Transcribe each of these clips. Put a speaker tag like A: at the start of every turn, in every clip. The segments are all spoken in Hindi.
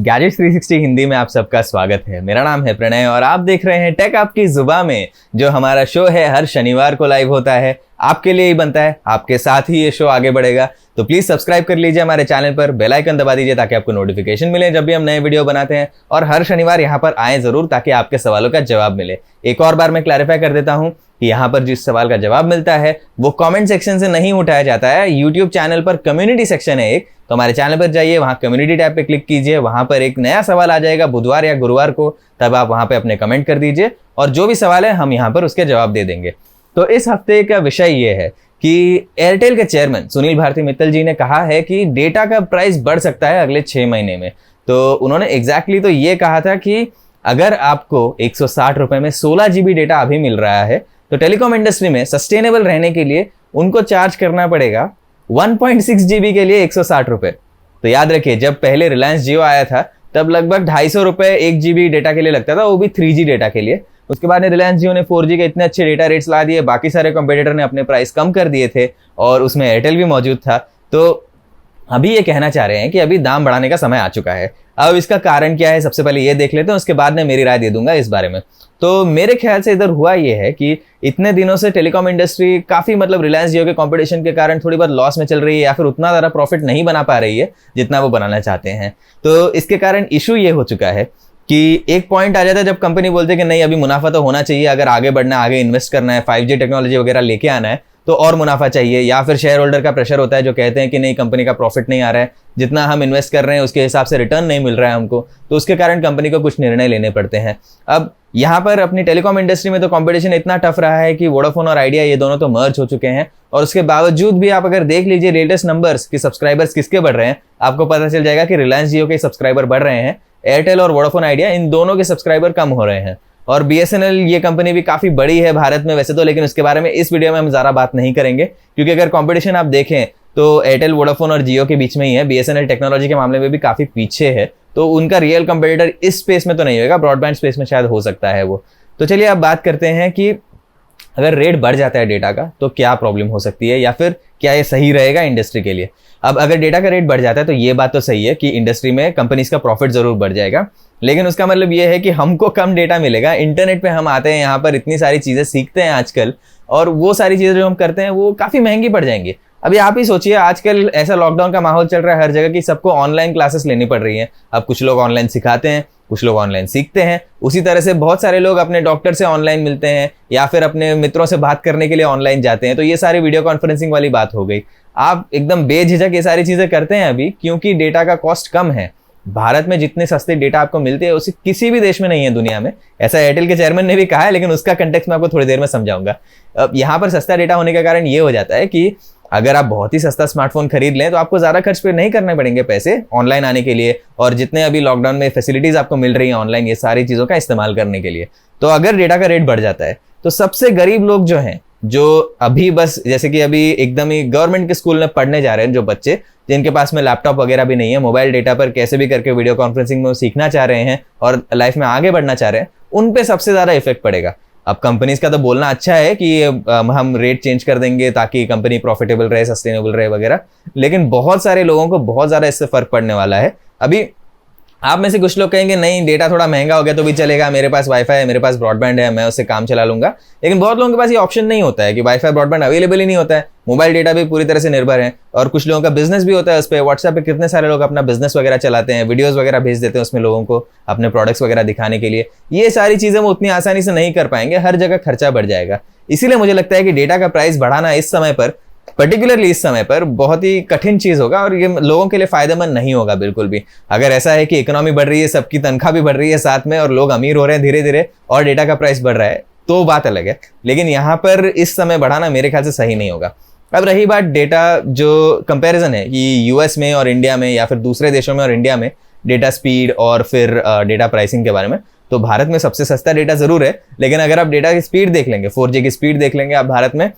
A: गैजेट्स 360 हिंदी में आप सबका स्वागत है। मेरा नाम है प्रणय और आप देख रहे हैं टेक आपकी जुबान में, जो हमारा शो है हर शनिवार को लाइव होता है। आपके लिए ही बनता है, आपके साथ ही ये शो आगे बढ़ेगा। तो प्लीज सब्सक्राइब कर लीजिए हमारे चैनल पर, बेल आइकन दबा दीजिए ताकि आपको नोटिफिकेशन मिले जब भी हम नए वीडियो बनाते हैं। और हर शनिवार यहाँ पर आए जरूर ताकि आपके सवालों का जवाब मिले। एक और बार मैं क्लैरिफाई कर देता हूँ कि यहाँ पर जिस सवाल का जवाब मिलता है वो कमेंट सेक्शन से नहीं उठाया जाता है। यूट्यूब चैनल पर कम्युनिटी सेक्शन है एक, तो हमारे चैनल पर जाइए, वहाँ कम्युनिटी टैब पे क्लिक कीजिए, वहाँ पर एक नया सवाल आ जाएगा बुधवार या गुरुवार को, तब आप वहाँ पे अपने कमेंट कर दीजिए और जो भी सवाल है हम यहाँ पर उसके जवाब दे देंगे। तो इस हफ्ते का विषय ये है कि एयरटेल के चेयरमैन सुनील भारती मित्तल जी ने कहा है कि डेटा का प्राइस बढ़ सकता है अगले 6 महीने में। तो उन्होंने एग्जैक्टली तो ये कहा था कि अगर आपको 160 रुपए में 16 GB डेटा अभी मिल रहा है तो टेलीकॉम इंडस्ट्री में सस्टेनेबल रहने के लिए उनको चार्ज करना पड़ेगा 1.6 GB के लिए 160 रुपए। तो याद रखिए, जब पहले रिलायंस जियो आया था तब लगभग 250 रुपए 1 GB डेटा के लिए लगता था, वो भी 3G डेटा के लिए। उसके बाद रिलायंस जियो ने 4G के इतने अच्छे डेटा रेट्स ला दिए, बाकी सारे कंपटीटर ने अपने प्राइस कम कर दिए थे और उसमें एयरटेल भी मौजूद था। तो अभी ये कहना चाह रहे हैं कि अभी दाम बढ़ाने का समय आ चुका है। अब इसका कारण क्या है सबसे पहले ये देख लेते हैं, उसके बाद मैं मेरी राय दे दूंगा इस बारे में। तो मेरे ख्याल से इधर हुआ ये है कि इतने दिनों से टेलीकॉम इंडस्ट्री काफी रिलायंस जियो के कंपटीशन के कारण थोड़ी बहुत लॉस में चल रही है या फिर उतना ज्यादा प्रॉफिट नहीं बना पा रही है जितना वो बनाना चाहते हैं। तो इसके कारण इशू ये हो चुका है कि एक पॉइंट आ जाता है जब कंपनी बोलते है कि नहीं अभी मुनाफा तो होना चाहिए, अगर आगे बढ़ना है, आगे इन्वेस्ट करना है, 5G टेक्नोलॉजी वगैरह लेके आना है तो और मुनाफा चाहिए। या फिर शेयर होल्डर का प्रेशर होता है जो कहते हैं कि नहीं कंपनी का प्रॉफिट नहीं आ रहा है, जितना हम इन्वेस्ट कर रहे हैं उसके हिसाब से रिटर्न नहीं मिल रहा है हमको, तो उसके कारण कंपनी को कुछ निर्णय लेने पड़ते हैं। अब यहाँ पर अपनी टेलीकॉम इंडस्ट्री में तो कंपटीशन इतना टफ रहा है कि वोडाफोन और आइडिया ये दोनों तो मर्ज हो चुके हैं और उसके बावजूद भी आप अगर देख लीजिए लेटेस्ट नंबर्स कि सब्सक्राइबर्स किसके बढ़ रहे हैं, आपको पता चल जाएगा कि रिलायंस जियो के सब्सक्राइबर बढ़ रहे हैं, एयरटेल और वोडाफोन आइडिया इन दोनों के सब्सक्राइबर कम हो रहे हैं। और BSNL ये कंपनी भी काफी बड़ी है भारत में वैसे तो, लेकिन उसके बारे में इस वीडियो में हम ज्यादा बात नहीं करेंगे क्योंकि अगर कंपटीशन आप देखें तो एयरटेल, वोडाफोन और जियो के बीच में ही है। BSNL टेक्नोलॉजी के मामले में भी काफी पीछे है, तो उनका रियल कंपटीटर इस स्पेस में तो नहीं होगा, ब्रॉडबैंड स्पेस में शायद हो सकता है वो। तो चलिए अब बात करते हैं कि अगर रेट बढ़ जाता है डेटा का तो क्या प्रॉब्लम हो सकती है या फिर क्या ये सही रहेगा इंडस्ट्री के लिए। अब अगर डेटा का रेट बढ़ जाता है तो ये बात तो सही है कि इंडस्ट्री में कंपनीज का प्रॉफिट जरूर बढ़ जाएगा, लेकिन उसका मतलब ये है कि हमको कम डेटा मिलेगा। इंटरनेट पे हम आते हैं, यहाँ पर इतनी सारी चीजें सीखते हैं आजकल, और वो सारी चीजें जो हम करते हैं वो काफी महंगी पड़ जाएंगी। अभी आप ही सोचिए, आजकल ऐसा लॉकडाउन का माहौल चल रहा है हर जगह कि सबको ऑनलाइन क्लासेस लेनी पड़ रही हैं। अब कुछ लोग ऑनलाइन सिखाते हैं, कुछ लोग ऑनलाइन सीखते हैं, उसी तरह से बहुत सारे लोग अपने डॉक्टर से ऑनलाइन मिलते हैं या फिर अपने मित्रों से बात करने के लिए ऑनलाइन जाते हैं। तो ये सारी वीडियो कॉन्फ्रेंसिंग वाली बात हो गई। आप एकदम बेझिझक ये सारी चीजें करते हैं अभी क्योंकि डेटा का कॉस्ट कम है। भारत में जितने सस्ते डेटा आपको मिलते हैं उसे किसी भी देश में नहीं है दुनिया में। ऐसा एयरटेल के चेयरमैन ने भी कहा है, लेकिन उसका कंटेक्स्ट मैं आपको थोड़ी देर में समझाऊंगा। अब यहाँ पर सस्ता डेटा होने का कारण ये हो जाता है कि अगर आप बहुत ही सस्ता स्मार्टफोन खरीद लें तो आपको ज्यादा खर्च पे नहीं करने पड़ेंगे पैसे ऑनलाइन आने के लिए, और जितने अभी लॉकडाउन में फैसिलिटीज आपको मिल रही है ऑनलाइन, ये सारी चीजों का इस्तेमाल करने के लिए। तो अगर डेटा का रेट बढ़ जाता है तो सबसे गरीब लोग जो हैं, जो अभी बस जैसे कि अभी एकदम ही गवर्नमेंट के स्कूल में पढ़ने जा रहे हैं जो बच्चे, जिनके पास में लैपटॉप वगैरह भी नहीं है, मोबाइल डेटा पर कैसे भी करके वीडियो कॉन्फ्रेंसिंग में वो सीखना चाह रहे हैं और लाइफ में आगे बढ़ना चाह रहे हैं, उन पे सबसे ज्यादा इफेक्ट पड़ेगा। अब कंपनीज का तो बोलना अच्छा है कि हम रेट चेंज कर देंगे ताकि कंपनी प्रॉफिटेबल रहे, सस्टेनेबल रहे वगैरह, लेकिन बहुत सारे लोगों को बहुत ज्यादा इससे फर्क पड़ने वाला है। अभी आप में से कुछ लोग कहेंगे नहीं डेटा थोड़ा महंगा हो गया तो भी चलेगा, मेरे पास वाईफाई है, मेरे पास ब्रॉडबैंड है, मैं उससे काम चला लूंगा। लेकिन बहुत लोगों के पास ये ऑप्शन नहीं होता है कि वाईफाई ब्रॉडबैंड अवेलेबल ही नहीं होता है, मोबाइल डेटा भी पूरी तरह से निर्भर है, और कुछ लोगों का बिजनेस भी होता है उस पर। व्हाट्सएप पे कितने सारे लोग अपना बिजनेस वगैरह चलाते हैं, वीडियोस वगैरह भेज देते हैं उसमें लोगों को अपने प्रोडक्ट्स वगैरह दिखाने के लिए। ये सारी चीजें वो उतनी आसानी से नहीं कर पाएंगे, हर जगह खर्चा बढ़ जाएगा। इसीलिए मुझे लगता है कि डेटा का प्राइस बढ़ाना इस समय पर, पर्टिकुलरली इस समय पर, बहुत ही कठिन चीज होगा और ये लोगों के लिए फायदेमंद नहीं होगा बिल्कुल भी। अगर ऐसा है कि इकोनॉमी बढ़ रही है, सबकी तनख्वाह भी बढ़ रही है साथ में, और लोग अमीर हो रहे हैं धीरे धीरे और डेटा का प्राइस बढ़ रहा है, तो बात अलग है। लेकिन यहाँ पर इस समय बढ़ाना मेरे ख्याल से सही नहीं होगा। अब रही बात डेटा जो कंपैरिजन है कि यूएस में और इंडिया में या फिर दूसरे देशों में और इंडिया में डेटा स्पीड और फिर डेटा प्राइसिंग के बारे में, तो भारत में सबसे सस्ता डेटा जरूर है, लेकिन अगर आप डेटा की स्पीड देख लेंगे, 4G की स्पीड देख लेंगे आप भारत में,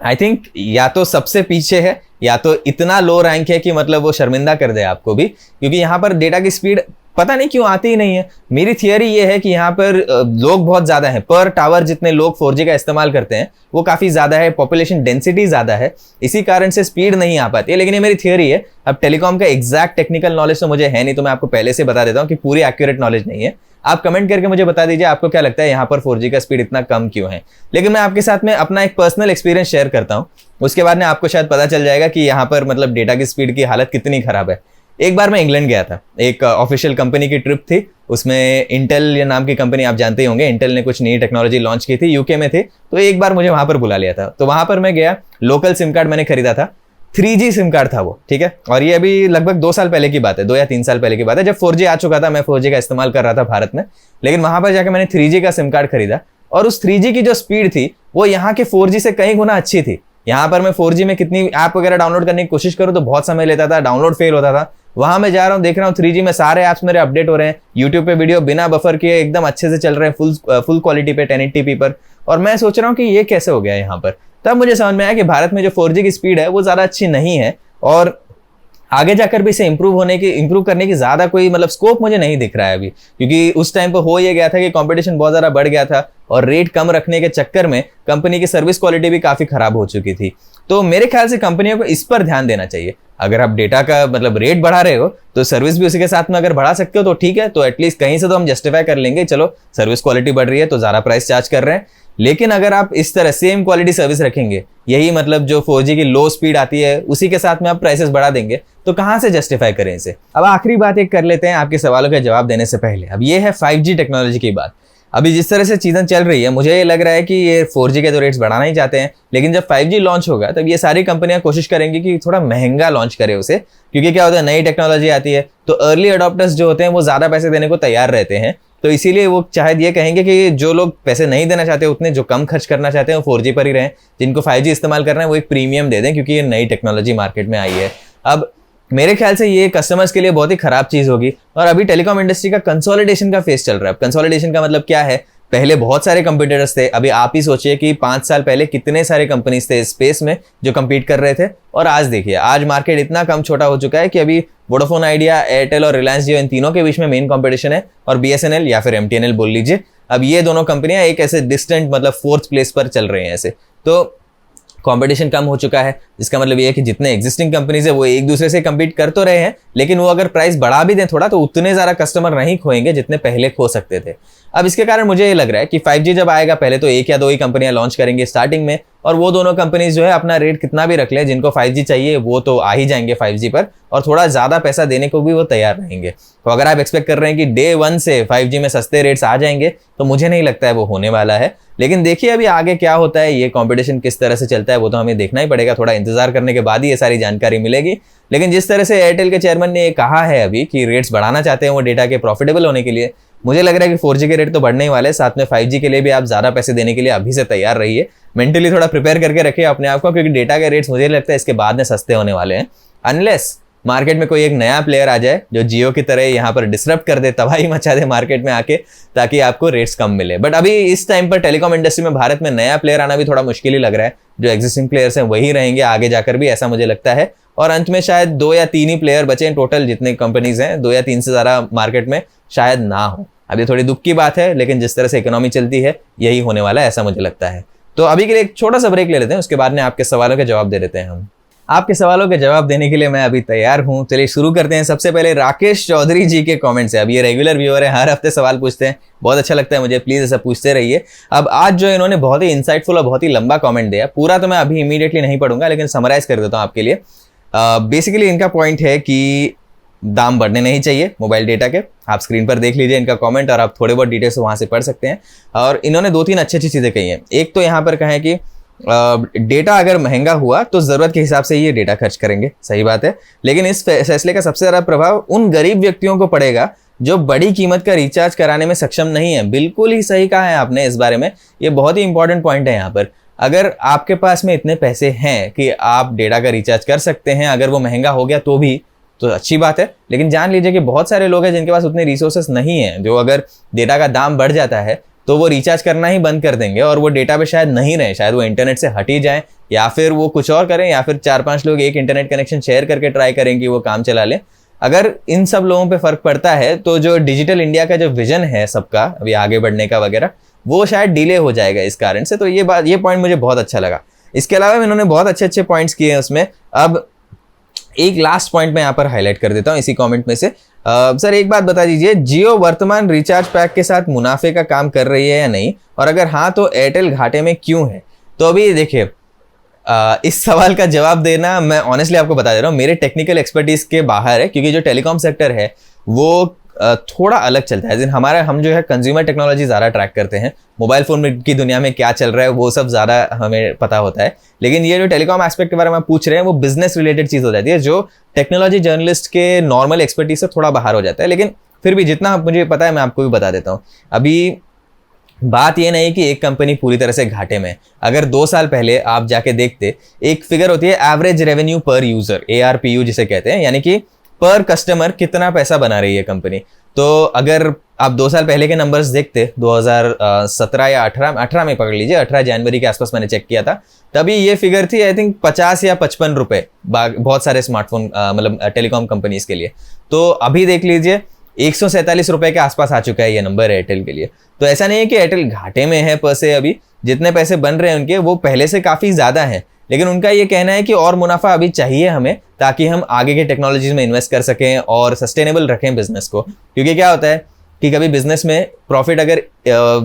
A: आई थिंक या तो सबसे पीछे है या तो इतना लो रैंक है कि वो शर्मिंदा कर दे आपको भी, क्योंकि यहाँ पर डेटा की स्पीड पता नहीं क्यों आती ही नहीं है। मेरी थियरी ये है कि यहाँ पर लोग बहुत ज्यादा हैं, पर टावर जितने लोग 4G का इस्तेमाल करते हैं वो काफी ज्यादा है, पॉपुलेशन डेंसिटी ज्यादा है, इसी कारण से स्पीड नहीं आ पाती है। लेकिन ये मेरी थियरी है। अब टेलीकॉम का एग्जैक्ट टेक्निकल नॉलेज तो मुझे है नहीं, तो मैं आपको पहले से बता देता हूँ कि पूरी एक्यूरेट नॉलेज नहीं है। आप कमेंट करके मुझे बता दीजिए आपको क्या लगता है यहाँ पर 4G का स्पीड इतना कम क्यों है। लेकिन मैं आपके साथ में अपना एक पर्सनल एक्सपीरियंस शेयर करता हूँ, उसके बाद में आपको शायद पता चल जाएगा कि यहाँ पर मतलब डेटा की स्पीड की हालत कितनी खराब है। एक बार मैं इंग्लैंड गया था, एक ऑफिशियल कंपनी की ट्रिप थी, उसमें इंटेल नाम की कंपनी आप जानते ही होंगे, इंटेल ने कुछ नई टेक्नोलॉजी लॉन्च की थी, यूके में थी, तो एक बार मुझे वहां पर बुला लिया था। तो वहां पर मैं गया, लोकल सिम कार्ड मैंने खरीदा था, 3G सिम कार्ड था वो, ठीक है। और ये अभी लगभग 2 साल पहले की बात है, 2 या 3 साल पहले की बात है, जब 4G आ चुका था। मैं 4G का इस्तेमाल कर रहा था भारत में, लेकिन वहां पर जाकर मैंने 3G का सिम कार्ड खरीदा, और उस 3G की जो स्पीड थी वो यहाँ के 4G से कई गुना अच्छी थी। यहाँ पर मैं 4G में कितनी ऐप वगैरह डाउनलोड करने की कोशिश करूँ तो बहुत समय लेता था, डाउनलोड फेल होता था। वहां मैं जा रहा हूँ, देख रहा हूँ 3G में सारे ऐप्स मेरे अपडेट हो रहे हैं, यूट्यूब पे वीडियो बिना बफर किए एकदम अच्छे से चल रहे हैं, फुल क्वालिटी पे 1080p पर। और मैं सोच रहा हूँ कि ये कैसे हो गया यहाँ पर। तब मुझे समझ में आया कि भारत में जो 4G की स्पीड है वो ज्यादा अच्छी नहीं है, और आगे जाकर भी इसे इंप्रूव करने की ज्यादा कोई मतलब स्कोप मुझे नहीं दिख रहा है अभी, क्योंकि उस टाइम पर हो ये गया था कि कंपटीशन बहुत ज्यादा बढ़ गया था, और रेट कम रखने के चक्कर में कंपनी की सर्विस क्वालिटी भी काफी खराब हो चुकी थी। तो मेरे ख्याल से कंपनियों को इस पर ध्यान देना चाहिए। अगर आप डेटा का मतलब रेट बढ़ा रहे हो तो सर्विस भी उसी के साथ में अगर बढ़ा सकते हो तो ठीक है, तो एटलीस्ट कहीं से तो हम जस्टिफाई कर लेंगे, चलो सर्विस क्वालिटी बढ़ रही है तो ज्यादा प्राइस चार्ज कर रहे हैं। लेकिन अगर आप इस तरह सेम क्वालिटी सर्विस रखेंगे, यही मतलब जो 4G की लो स्पीड आती है उसी के साथ में आप प्राइसेस बढ़ा देंगे, तो कहां से जस्टिफाई करें इसे। अब आखिरी बात एक कर लेते हैं आपके सवालों के जवाब देने से पहले। अब ये है 5G टेक्नोलॉजी की बात। अभी जिस तरह से चीजें चल रही है, मुझे ये लग रहा है कि ये 4G के तो रेट्स बढ़ाना ही चाहते हैं, लेकिन जब 5G लॉन्च होगा तब ये सारी कंपनियां कोशिश करेंगी कि थोड़ा महंगा लॉन्च करे उसे, क्योंकि क्या होता है नई टेक्नोलॉजी आती है तो अर्ली अडॉप्टर्स जो होते हैं वो ज्यादा पैसे देने को तैयार रहते हैं। तो इसीलिए वो शायद ये कहेंगे कि जो लोग पैसे नहीं देना चाहते उतने, जो कम खर्च करना चाहते हैं वो 4G पर ही रहें, जिनको 5G इस्तेमाल करना है वो एक प्रीमियम दे दें, क्योंकि ये नई टेक्नोलॉजी मार्केट में आई है। अब मेरे ख्याल से ये कस्टमर्स के लिए बहुत ही खराब चीज होगी। और अभी टेलीकॉम इंडस्ट्री का कंसोलिडेशन का फेज चल रहा है। कंसोलिडेशन का मतलब क्या है, पहले बहुत सारे कंपटीटर्स थे, अभी आप ही सोचिए कि 5 साल पहले कितने सारे कंपनीज थे स्पेस में जो compete कर रहे थे, और आज देखिए आज मार्केट इतना कम छोटा हो चुका है कि अभी वोडाफोन आइडिया, एयरटेल और रिलायंस जियो, इन तीनों के बीच में मेन कंपटीशन है, और BSNL या फिर MTNL बोल लीजिए। अब ये दोनों कंपनियां एक ऐसे डिस्टेंट मतलब 4th प्लेस पर चल रहे हैं ऐसे। तो कंपटीशन कम हो चुका है, जिसका मतलब ये है कि जितने एग्जिस्टिंग कंपनीज है वो एक दूसरे से compete कर तो रहे हैं, लेकिन वो अगर प्राइस बढ़ा भी दें थोड़ा तो उतने ज्यादा कस्टमर नहीं खोएंगे जितने पहले खो सकते थे। अब इसके कारण मुझे ये लग रहा है कि 5G जब आएगा पहले तो 1 या 2 ही कंपनियां लॉन्च करेंगे स्टार्टिंग में, और वो दोनों कंपनीज जो है अपना रेट कितना भी रख ले, जिनको 5G चाहिए वो तो आ ही जाएंगे 5G पर, और थोड़ा ज्यादा पैसा देने को भी वो तैयार रहेंगे। तो अगर आप एक्सपेक्ट कर रहे हैं कि डे 1 से 5G में सस्ते रेट्स आ जाएंगे, तो मुझे नहीं लगता है वो होने वाला है। लेकिन देखिए अभी आगे क्या होता है, ये कंपटीशन किस तरह से चलता है वो तो हमें देखना ही पड़ेगा, थोड़ा इंतजार करने के बाद ही ये सारी जानकारी मिलेगी। लेकिन जिस तरह से एयरटेल के चेयरमैन ने कहा है अभी कि रेट्स बढ़ाना चाहते हैं वो डेटा के प्रॉफिटेबल होने के लिए, मुझे लग रहा है कि 4G के रेट तो बढ़ने ही वाले हैं, साथ में 5G के लिए भी आप ज्यादा पैसे देने के लिए अभी से तैयार रहिए, मेंटली थोड़ा प्रिपेयर करके रखिए अपने आप को, क्योंकि डेटा के रेट्स मुझे लगता है इसके बाद में सस्ते होने वाले हैं, अनलेस मार्केट में कोई एक नया प्लेयर आ जाए जो जियो की तरह यहाँ पर डिसरप्ट कर दे, तबाही मचा दे मार्केट में आके, ताकि आपको रेट्स कम मिले। बट अभी इस टाइम पर टेलीकॉम इंडस्ट्री में भारत में नया प्लेयर आना भी थोड़ा मुश्किल ही लग रहा है, जो एग्जिस्टिंग प्लेयर्स हैं वही रहेंगे आगे जाकर भी, ऐसा मुझे लगता है। और अंत में शायद 2 या 3 ही प्लेयर बचे हैं टोटल, जितने कंपनीज हैं 2 या 3 से ज्यादा मार्केट में शायद ना हो। अब ये थोड़ी दुख की बात है, लेकिन जिस तरह से इकोनॉमी चलती है यही होने वाला है, ऐसा मुझे लगता है। तो अभी के लिए एक छोटा सा ब्रेक ले लेते हैं, उसके बाद में आपके सवालों के जवाब दे देते हैं हम। आपके सवालों के जवाब देने के लिए मैं अभी तैयार हूं, चलिए शुरू करते हैं। सबसे पहले राकेश चौधरी जी के कमेंट से। अब ये रेगुलर व्यूअर है, हर हफ्ते सवाल पूछते हैं, बहुत अच्छा लगता है मुझे, प्लीज ऐसा पूछते रहिए। अब आज जो इन्होंने बहुत ही इंसाइटफुल और बहुत ही लंबा कमेंट दिया, पूरा तो मैं अभी इमीडिएटली नहीं पढ़ूंगा, लेकिन समराइज कर देता हूं आपके लिए। बेसिकली इनका पॉइंट है कि दाम बढ़ने नहीं चाहिए मोबाइल डेटा के। आप स्क्रीन पर देख लीजिए इनका कमेंट, और आप थोड़े बहुत डिटेल्स वहां से पढ़ सकते हैं। और इन्होंने 2-3 अच्छी चीजें कही हैं। एक तो यहाँ पर कहें कि डेटा अगर महंगा हुआ तो जरूरत के हिसाब से ये डेटा खर्च करेंगे, सही बात है, लेकिन इस फैसले का सबसे ज्यादा प्रभाव उन गरीब व्यक्तियों को पड़ेगा जो बड़ी कीमत का रिचार्ज कराने में सक्षम नहीं है। बिल्कुल ही सही कहा है आपने इस बारे में, ये बहुत ही इंपॉर्टेंट पॉइंट है यहाँ पर। अगर आपके पास में इतने पैसे हैं कि आप डेटा का रिचार्ज कर सकते हैं, अगर वो महंगा हो गया तो भी, तो अच्छी बात है। लेकिन जान लीजिए कि बहुत सारे लोग हैं जिनके पास उतने रिसोर्सेस नहीं है, जो अगर डेटा का दाम बढ़ जाता है तो वो रिचार्ज करना ही बंद कर देंगे, और वो डेटा पे शायद नहीं रहे, शायद वो इंटरनेट से हट ही जाए, या फिर वो कुछ और करें, या फिर 4-5 लोग एक इंटरनेट कनेक्शन शेयर करके ट्राई करें कि वो काम चला लें। अगर इन सब लोगों पे फर्क पड़ता है तो जो डिजिटल इंडिया का जो विजन है सबका अभी आगे बढ़ने का वगैरह, वो शायद डिले हो जाएगा इस कारण से। तो ये पॉइंट मुझे बहुत अच्छा लगा। इसके अलावा इन्होंने बहुत अच्छे अच्छे पॉइंट्स किए हैं उसमें। अब एक लास्ट पॉइंट मैं यहाँ पर हाईलाइट कर देता हूँ इसी कमेंट में से। सर एक बात बता दीजिए, जियो वर्तमान रिचार्ज पैक के साथ मुनाफे का काम कर रही है या नहीं, और अगर हाँ तो एयरटेल घाटे में क्यों है? तो अभी देखिए, इस सवाल का जवाब देना मैं ऑनेस्टली आपको बता दे रहा हूँ, मेरे टेक्निकल एक्सपर्टीज के बाहर है, क्योंकि जो टेलीकॉम सेक्टर है वो थोड़ा अलग चलता है। हम जो है कंज्यूमर टेक्नोलॉजी ज़्यादा ट्रैक करते हैं, मोबाइल फ़ोन की दुनिया में क्या चल रहा है वो सब ज़्यादा हमें पता होता है। लेकिन ये जो टेलीकॉम एस्पेक्ट के बारे में आप पूछ रहे हैं वो बिजनेस रिलेटेड चीज़ हो जाती है, जो टेक्नोलॉजी जर्नलिस्ट के नॉर्मल एक्सपर्टीज से थोड़ा बाहर हो जाता है। लेकिन फिर भी जितना मुझे पता है मैं आपको भी बता देता हूँ। अभी बात ये नहीं कि एक कंपनी पूरी तरह से घाटे में। अगर 2 साल पहले आप जाके देखते, एक फिगर होती है एवरेज रेवेन्यू पर यूजर, ARPU जिसे कहते हैं, यानी कि पर कस्टमर कितना पैसा बना रही है कंपनी। तो अगर आप 2 साल पहले के नंबर्स देखते, 2017 या 18 में पकड़ लीजिए, 18 जनवरी के आसपास मैंने चेक किया था, तभी ये फिगर थी आई थिंक 50 या 55 रुपए बहुत सारे स्मार्टफोन मतलब टेलीकॉम कंपनीज के लिए। तो अभी देख लीजिए 147 रुपए के आसपास आ चुका है ये नंबर एयरटेल के लिए। तो ऐसा नहीं है कि एयरटेल घाटे में है पर से, अभी जितने पैसे बन रहे हैं उनके वो पहले से काफ़ी ज़्यादा हैं। लेकिन उनका ये कहना है कि और मुनाफा अभी चाहिए हमें, ताकि हम आगे के टेक्नोलॉजीज में इन्वेस्ट कर सकें और सस्टेनेबल रखें बिजनेस को। क्योंकि क्या होता है कि कभी बिजनेस में प्रॉफिट अगर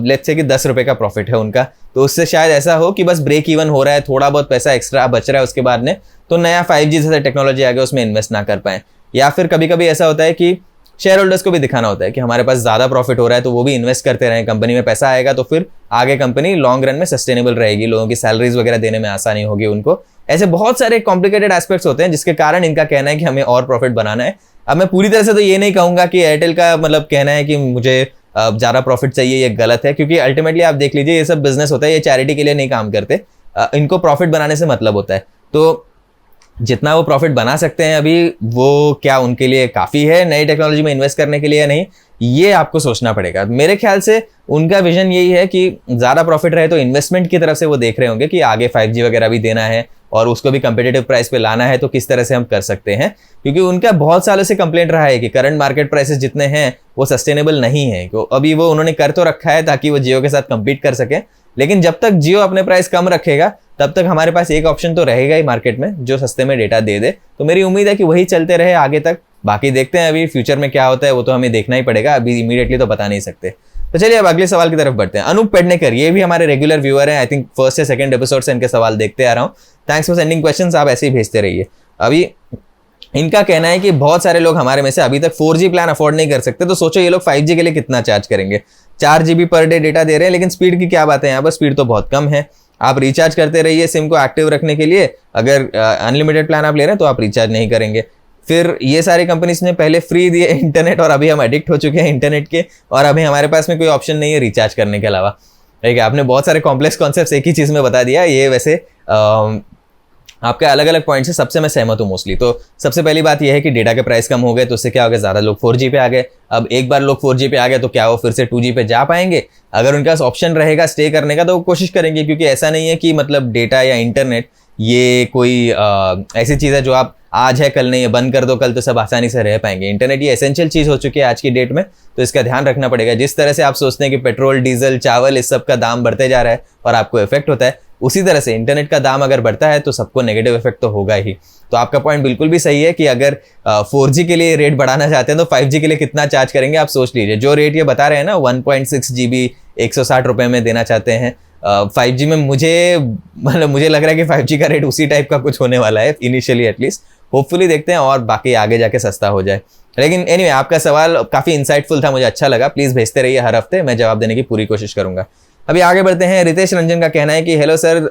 A: लेट्स से कि 10 रुपए का प्रॉफिट है उनका, तो उससे शायद ऐसा हो कि बस ब्रेक इवन हो रहा है, थोड़ा बहुत पैसा एक्स्ट्रा बच रहा है उसके बाद में, तो नया 5G जैसा टेक्नोलॉजी आ गया उसमें इन्वेस्ट ना कर पाए। या फिर कभी कभी ऐसा होता है कि शेयर होल्डर्स को भी दिखाना होता है कि हमारे पास ज़्यादा प्रॉफिट हो रहा है, तो वो भी इन्वेस्ट करते रहें, कंपनी में पैसा आएगा तो फिर आगे कंपनी लॉन्ग रन में सस्टेनेबल रहेगी, लोगों की सैलरीज वगैरह देने में आसानी होगी उनको। ऐसे बहुत सारे कॉम्प्लिकेटेड एस्पेक्ट्स होते हैं जिसके कारण इनका कहना है कि हमें और प्रॉफिट बनाना है। अब मैं पूरी तरह से तो ये नहीं कहूंगा कि एयरटेल का मतलब कहना है कि मुझे ज़्यादा प्रॉफिट चाहिए, ये गलत है, क्योंकि अल्टीमेटली आप देख लीजिए ये सब बिजनेस होता है, ये चैरिटी के लिए नहीं काम करते, इनको प्रॉफिट बनाने से मतलब होता है। तो जितना वो प्रॉफिट बना सकते हैं अभी, वो क्या उनके लिए काफ़ी है नई टेक्नोलॉजी में इन्वेस्ट करने के लिए या नहीं, ये आपको सोचना पड़ेगा। मेरे ख्याल से उनका विजन यही है कि ज़्यादा प्रॉफिट रहे, तो इन्वेस्टमेंट की तरफ से वो देख रहे होंगे कि आगे 5G वगैरह भी देना है और उसको भी कंपेटिटिव प्राइस पे लाना है, तो किस तरह से हम कर सकते हैं। क्योंकि उनका बहुत सालों से कंप्लेंट रहा है कि करंट मार्केट प्राइसेस जितने हैं वो सस्टेनेबल नहीं है। तो अभी वो उन्होंने कर तो रखा है ताकि वो जियो के साथ कम्पीट कर सकें, लेकिन जब तक जियो अपने प्राइस कम रखेगा तब तक हमारे पास एक ऑप्शन तो रहेगा ही मार्केट में जो सस्ते में डेटा दे दे। तो मेरी उम्मीद है कि वही चलते रहे आगे तक। बाकी देखते हैं अभी फ्यूचर में क्या होता है, वो तो हमें देखना ही पड़ेगा, अभी इमीडिएटली तो बता नहीं सकते। तो चलिए अब अगले सवाल की तरफ बढ़ते हैं। अनूप पेडनेकर, ये भी हमारे रेगुलर व्यूअर हैं, आई थिंक फर्स्ट या सेकंड एपिसोड से इनके सवाल देखते आ रहा हूँ। थैंक्स फॉर सेंडिंग क्वेश्चंस, आप ऐसे ही भेजते रहिए। अभी इनका कहना है कि बहुत सारे लोग हमारे में से अभी तक 4G प्लान अफोर्ड नहीं कर सकते, तो सोचो ये लोग 5G के लिए कितना चार्ज करेंगे। 4 GB पर डे डेटा दे रहे हैं, लेकिन स्पीड की क्या बात है, यहाँ पर स्पीड तो बहुत कम है। आप रिचार्ज करते रहिए सिम को एक्टिव रखने के लिए, अगर अनलिमिटेड प्लान आप ले रहे हैं तो आप रिचार्ज नहीं करेंगे। फिर ये सारी कंपनीज ने पहले फ्री दिए इंटरनेट, और अभी हम एडिक्ट हो चुके हैं इंटरनेट के, और अभी हमारे पास में कोई ऑप्शन नहीं है रिचार्ज करने के अलावा। ठीक है, आपने बहुत सारे कॉम्प्लेक्स कॉन्सेप्ट्स एक ही चीज़ में बता दिया। ये वैसे आपके अलग अलग पॉइंट से सबसे मैं सहमत हूँ मोस्टली। तो सबसे पहली बात यह है कि डेटा के प्राइस कम हो गए, तो उससे क्या हो गया, ज़्यादा लोग 4G पे आ गए। अब एक बार लोग 4G पे आ गए तो क्या वो फिर से 2G पे जा पाएंगे? अगर उनके पास ऑप्शन रहेगा स्टे करने का तो वो कोशिश करेंगे, क्योंकि ऐसा नहीं है कि मतलब डेटा या इंटरनेट ये कोई ऐसी चीज़ है जो आप आज है कल नहीं है, बंद कर दो कल तो सब आसानी से रह पाएंगे। इंटरनेट ये एसेंशियल चीज़ हो चुकी है आज की डेट में, तो इसका ध्यान रखना पड़ेगा। जिस तरह से आप सोचते हैं कि पेट्रोल, डीजल, चावल इस सब का दाम बढ़ते जा रहा है और आपको इफेक्ट होता है, उसी तरह से इंटरनेट का दाम अगर बढ़ता है तो सबको नेगेटिव इफेक्ट तो होगा ही। तो आपका पॉइंट बिल्कुल भी सही है कि अगर 4G के लिए रेट बढ़ाना चाहते हैं तो 5G के लिए कितना चार्ज करेंगे आप सोच लीजिए। जो रेट ये बता रहे हैं ना 1.6 GB 160 रुपये में देना चाहते हैं 5G में, मुझे लग रहा है कि 5G का रेट उसी टाइप का कुछ होने वाला है इनिशियली एटलीस्ट। होपफुली देखते हैं और बाकी आगे जाके सस्ता हो जाए। लेकिन एनीवे आपका सवाल काफ़ी इंसाइटफुल था, मुझे अच्छा लगा। प्लीज़ भेजते रहिए हर हफ्ते, मैं जवाब देने की पूरी कोशिश करूंगा। अभी आगे बढ़ते हैं। रितेश रंजन का कहना है कि हेलो सर,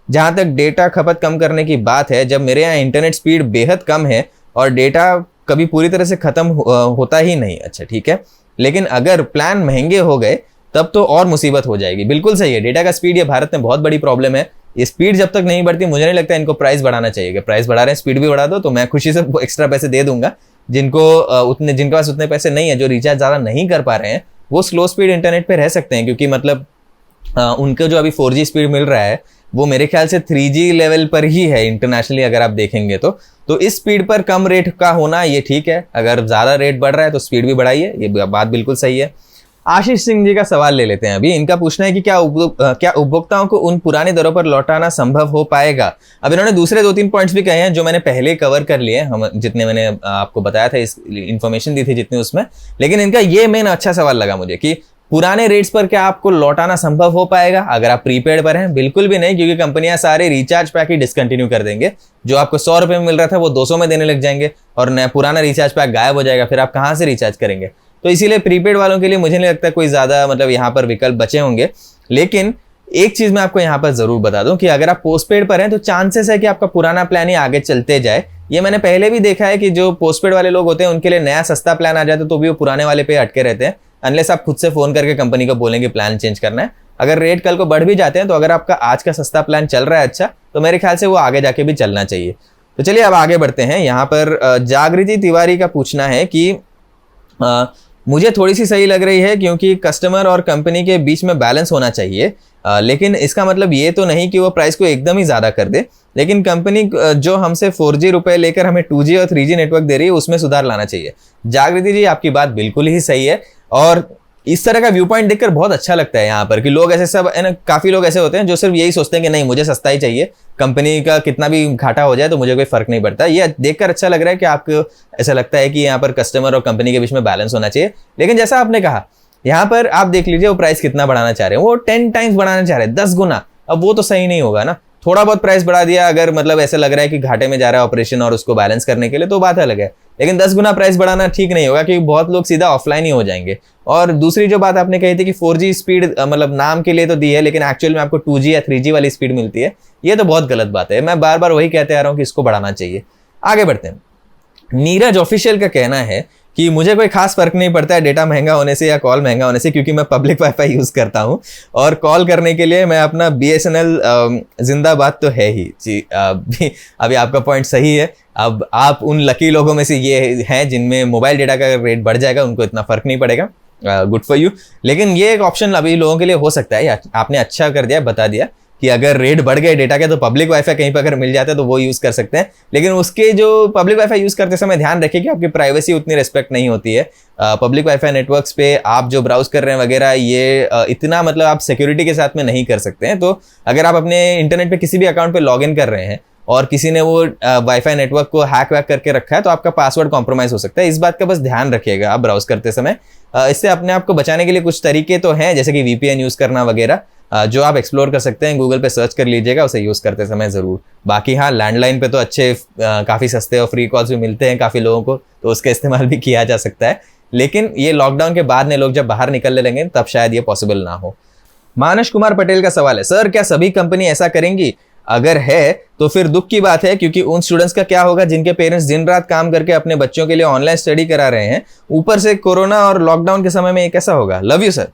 A: जहाँ तक डेटा खपत कम करने की बात है, जब मेरे यहाँ इंटरनेट स्पीड बेहद कम है और डेटा कभी पूरी तरह से ख़त्म होता ही नहीं। अच्छा ठीक है, लेकिन अगर प्लान महंगे हो गए तब तो और मुसीबत हो जाएगी। बिल्कुल सही है, डेटा का स्पीड ये भारत में बहुत बड़ी प्रॉब्लम है। ये स्पीड जब तक नहीं बढ़ती मुझे नहीं लगता इनको प्राइस बढ़ाना चाहिए। प्राइस बढ़ा रहे हैं, स्पीड भी बढ़ा दो, तो मैं खुशी से एक्स्ट्रा पैसे दे दूंगा। जिनके पास उतने पैसे नहीं है, जो रिचार्ज ज़्यादा नहीं कर पा रहे हैं, वो स्लो स्पीड इंटरनेट पे रह सकते हैं, क्योंकि मतलब उनको जो अभी 4G स्पीड मिल रहा है वो मेरे ख्याल से 3G लेवल पर ही है इंटरनेशनली अगर आप देखेंगे तो इस स्पीड पर कम रेट का होना ये ठीक है। अगर ज़्यादा रेट बढ़ रहा है तो स्पीड भी बढ़ाइए, ये बात बिल्कुल सही है। आशीष सिंह जी का सवाल ले लेते हैं अभी। इनका पूछना है कि क्या उपभोक्ताओं को उन पुरानी दरों पर लौटाना संभव हो पाएगा। अब इन्होंने दूसरे 2-3 पॉइंट्स भी कहे हैं जो मैंने पहले कवर कर लिए, हम जितने मैंने आपको बताया था, इस इन्फॉर्मेशन दी थी जितनी उसमें। लेकिन इनका ये मेन अच्छा सवाल लगा मुझे कि पुराने रेट्स पर क्या आपको लौटाना संभव हो पाएगा अगर आप प्रीपेड पर हैं। बिल्कुल भी नहीं, क्योंकि कंपनियां सारे रिचार्ज पैक ही डिसकंटिन्यू कर देंगे। जो आपको 100 रुपए में मिल रहा था वो 200 में देने लग जाएंगे और नया पुराना रिचार्ज पैक गायब हो जाएगा, फिर आप कहां से रिचार्ज करेंगे। तो इसीलिए प्रीपेड वालों के लिए मुझे नहीं लगता कोई ज्यादा मतलब यहाँ पर विकल्प बचे होंगे। लेकिन एक चीज मैं आपको यहाँ पर जरूर बता दूं कि अगर आप पोस्टपेड पर हैं तो चांसेस है कि आपका पुराना प्लान ही आगे चलते जाए। ये मैंने पहले भी देखा है कि जो पोस्टपेड वाले लोग होते हैं उनके लिए नया सस्ता प्लान आ जाता है तो भी वो पुराने वाले पे अटके रहते हैं, अनलेस आप खुद से फोन करके कंपनी को बोलेंगे प्लान चेंज करना है। अगर रेट कल को बढ़ भी जाते हैं तो अगर आपका आज का सस्ता प्लान चल रहा है अच्छा, तो मेरे ख्याल से वो आगे जाके भी चलना चाहिए। तो चलिए अब आगे बढ़ते हैं। यहाँ पर जागृति तिवारी का पूछना है कि मुझे थोड़ी सी सही लग रही है क्योंकि कस्टमर और कंपनी के बीच में बैलेंस होना चाहिए, लेकिन इसका मतलब ये तो नहीं कि वो प्राइस को एकदम ही ज़्यादा कर दे। लेकिन कंपनी जो हमसे 4G रुपए लेकर हमें 2G और 3G नेटवर्क दे रही है उसमें सुधार लाना चाहिए। जागृति जी, आपकी बात बिल्कुल ही सही है और इस तरह का व्यू पॉइंट देखकर बहुत अच्छा लगता है यहाँ पर कि लोग ऐसे सब काफ़ी लोग ऐसे होते हैं जो सिर्फ यही सोचते हैं कि नहीं मुझे सस्ता ही चाहिए, कंपनी का कितना भी घाटा हो जाए तो मुझे कोई फर्क नहीं पड़ता। ये देखकर अच्छा लग रहा है कि आपको ऐसा लगता है कि यहाँ पर कस्टमर और कंपनी के बीच में बैलेंस होना चाहिए। लेकिन जैसा आपने कहा, यहाँ पर आप देख लीजिए वो प्राइस कितना बढ़ाना चाह रहे हैं, वो 10 टाइम्स बढ़ाना चाह रहे हैं, 10 गुना। अब वो तो सही नहीं होगा ना। थोड़ा बहुत प्राइस बढ़ा दिया अगर मतलब ऐसा लग रहा है कि घाटे में जा रहा है ऑपरेशन और उसको बैलेंस करने के लिए तो बात अलग है, लेकिन 10 गुना प्राइस बढ़ाना ठीक नहीं होगा क्योंकि बहुत लोग सीधा ऑफलाइन ही हो जाएंगे। और दूसरी जो बात आपने कही थी कि 4G स्पीड मतलब नाम के लिए तो दी है लेकिन एक्चुअल में आपको 2G या 3G वाली स्पीड मिलती है, ये तो बहुत गलत बात है। मैं बार बार वही कहते आ रहा हूँ कि इसको बढ़ाना चाहिए। आगे बढ़ते हैं। नीरज ऑफिशियल का कहना है कि मुझे कोई खास फर्क नहीं पड़ता है डेटा महंगा होने से या कॉल महंगा होने से, क्योंकि मैं पब्लिक वाईफाई यूज करता हूं और कॉल करने के लिए मैं अपना BSNL जिंदाबाद तो है ही जी। अभी आपका पॉइंट सही है। अब आप उन लकी लोगों में से ये हैं जिनमें मोबाइल डेटा का रेट बढ़ जाएगा, उनको इतना फर्क नहीं पड़ेगा, गुड फॉर यू। लेकिन ये एक ऑप्शन अभी लोगों के लिए हो सकता है, आपने अच्छा कर दिया, बता दिया कि अगर रेट बढ़ गए डेटा के तो पब्लिक वाईफाई कहीं पर अगर मिल जाता है तो वो यूज कर सकते हैं। लेकिन उसके जो पब्लिक वाईफाई यूज करते समय ध्यान रखिए कि आपकी प्राइवेसी उतनी रिस्पेक्ट नहीं होती है। पब्लिक वाईफाई नेटवर्क्स पे आप जो ब्राउज कर रहे हैं वगैरह ये इतना मतलब आप सिक्योरिटी के साथ में नहीं कर सकते हैं। तो अगर आप अपने इंटरनेट पे किसी भी अकाउंट पे लॉग इन कर रहे हैं और किसी ने वो वाईफाई नेटवर्क को हैक वैक करके रखा है तो आपका पासवर्ड कॉम्प्रोमाइज हो सकता है। इस बात का बस ध्यान रखिएगा आप ब्राउज करते समय। इससे अपने आप को बचाने के लिए कुछ तरीके तो हैं, जैसे कि VPN यूज करना वगैरह, जो आप एक्सप्लोर कर सकते हैं। गूगल पे सर्च कर लीजिएगा उसे यूज करते समय जरूर। बाकी हाँ, लैंडलाइन पे तो अच्छे काफी सस्ते और फ्री कॉल्स भी मिलते हैं काफी लोगों को, तो उसका इस्तेमाल भी किया जा सकता है। लेकिन ये लॉकडाउन के बाद में लोग जब बाहर निकलने लगेंगे तब शायद ये पॉसिबल ना हो। मानस कुमार पटेल का सवाल है, सर क्या सभी कंपनी ऐसा करेंगी? अगर है तो फिर दुख की बात है, क्योंकि उन स्टूडेंट्स का क्या होगा जिनके पेरेंट्स दिन रात काम करके अपने बच्चों के लिए ऑनलाइन स्टडी करा रहे हैं। ऊपर से कोरोना और लॉकडाउन के समय में ये कैसा होगा? Love you sir,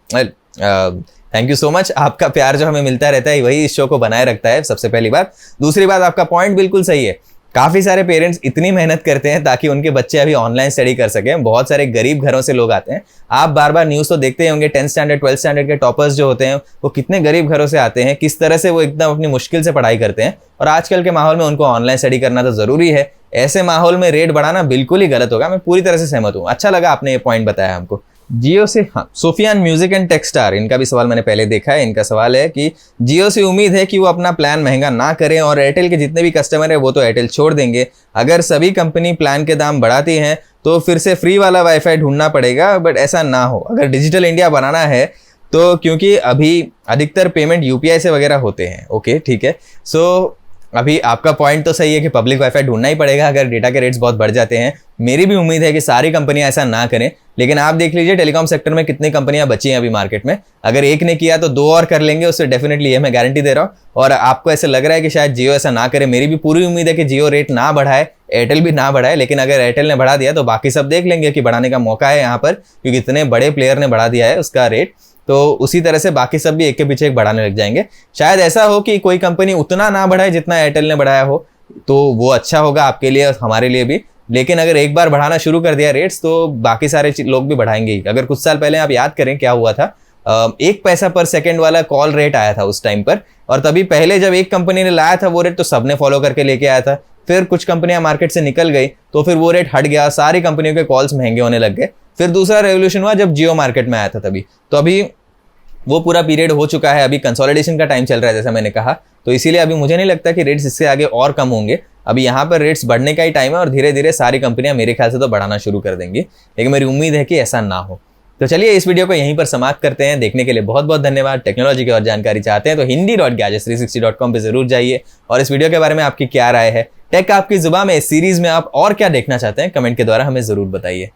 A: thank you so much. आपका प्यार जो हमें मिलता रहता है वही इस शो को बनाए रखता है, सबसे पहली बात। दूसरी बात, आपका पॉइंट बिल्कुल सही है। काफी सारे पेरेंट्स इतनी मेहनत करते हैं ताकि उनके बच्चे अभी ऑनलाइन स्टडी कर सकें। बहुत सारे गरीब घरों से लोग आते हैं। आप बार बार न्यूज़ तो देखते ही होंगे, 10th स्टैंडर्ड 12th स्टैंडर्ड के टॉपर्स जो होते हैं वो कितने गरीब घरों से आते हैं, किस तरह से वो एकदम अपनी मुश्किल से पढ़ाई करते हैं। और आजकल के माहौल में उनको ऑनलाइन स्टडी करना तो जरूरी है। ऐसे माहौल में रेट बढ़ाना बिल्कुल ही गलत होगा। मैं पूरी तरह से सहमत हूँ। अच्छा लगा आपने ये पॉइंट बताया हमको। जियो से हाँ, सोफियान म्यूजिक एंड टेक्स्टार, इनका भी सवाल मैंने पहले देखा है। इनका सवाल है कि जियो से उम्मीद है कि वो अपना प्लान महंगा ना करें और एयरटेल के जितने भी कस्टमर है वो तो एयरटेल छोड़ देंगे। अगर सभी कंपनी प्लान के दाम बढ़ाती हैं तो फिर से फ्री वाला वाईफाई ढूंढना पड़ेगा, बट ऐसा ना हो। अगर डिजिटल इंडिया बनाना है तो, क्योंकि अभी अधिकतर पेमेंट UPI से वगैरह होते हैं। ओके ठीक है, सो अभी आपका पॉइंट तो सही है कि पब्लिक वाईफाई ढूंढना ही पड़ेगा अगर डेटा के रेट्स बहुत बढ़ जाते हैं। मेरी भी उम्मीद है कि सारी कंपनियां ऐसा ना करें, लेकिन आप देख लीजिए टेलीकॉम सेक्टर में कितनी कंपनियां बची हैं अभी मार्केट में। अगर एक ने किया तो दो और कर लेंगे, उससे डेफिनेटली ये मैं गारंटी दे रहा हूँ। और आपको ऐसे लग रहा है कि शायद जियो ऐसा ना करे, मेरी भी पूरी उम्मीद है कि जियो रेट ना बढ़ाए, एयरटेल भी ना बढ़ाए। लेकिन अगर एयरटेल ने बढ़ा दिया तो बाकी सब देख लेंगे कि बढ़ाने का मौका है यहाँ पर, क्योंकि इतने बड़े प्लेयर ने बढ़ा दिया है उसका रेट। तो उसी तरह से बाकी सब भी एक के पीछे एक बढ़ाने लग जाएंगे। शायद ऐसा हो कि कोई कंपनी उतना ना बढ़ाए जितना एयरटेल ने बढ़ाया हो, तो वो अच्छा होगा आपके लिए और हमारे लिए भी। लेकिन अगर एक बार बढ़ाना शुरू कर दिया रेट्स तो बाकी सारे लोग भी बढ़ाएंगे ही। अगर कुछ साल पहले आप याद करें क्या हुआ था, 1 पैसा पर सेकंड वाला कॉल रेट आया था उस टाइम पर, और तभी पहले जब एक कंपनी ने लाया था वो रेट तो सबने फॉलो करके लेके आया था। फिर कुछ कंपनियां मार्केट से निकल गई तो फिर वो रेट हट गया, सारी कंपनियों के कॉल्स महंगे होने लग गए। फिर दूसरा रेवोल्यूशन हुआ जब जियो मार्केट में आया था तभी। तो अभी वो पूरा पीरियड हो चुका है, अभी कंसोलिडेशन का टाइम चल रहा है जैसा मैंने कहा, तो इसीलिए अभी मुझे नहीं लगता कि रेट्स इससे आगे और कम होंगे। अभी यहाँ पर रेट्स बढ़ने का ही टाइम है और धीरे धीरे सारी कंपनियां मेरे ख्याल से तो बढ़ाना शुरू कर देंगी, लेकिन मेरी उम्मीद है कि ऐसा ना हो। तो चलिए इस वीडियो को यहीं पर समाप्त करते हैं। देखने के लिए बहुत बहुत धन्यवाद। टेक्नोलॉजी की और जानकारी चाहते हैं तो hindi.gadgets360.com पे जरूर जाइए और इस वीडियो के बारे में आपकी क्या राय है, टेक आपकी जुबान में इस सीरीज में आप और क्या देखना चाहते हैं, कमेंट के द्वारा हमें जरूर बताइए।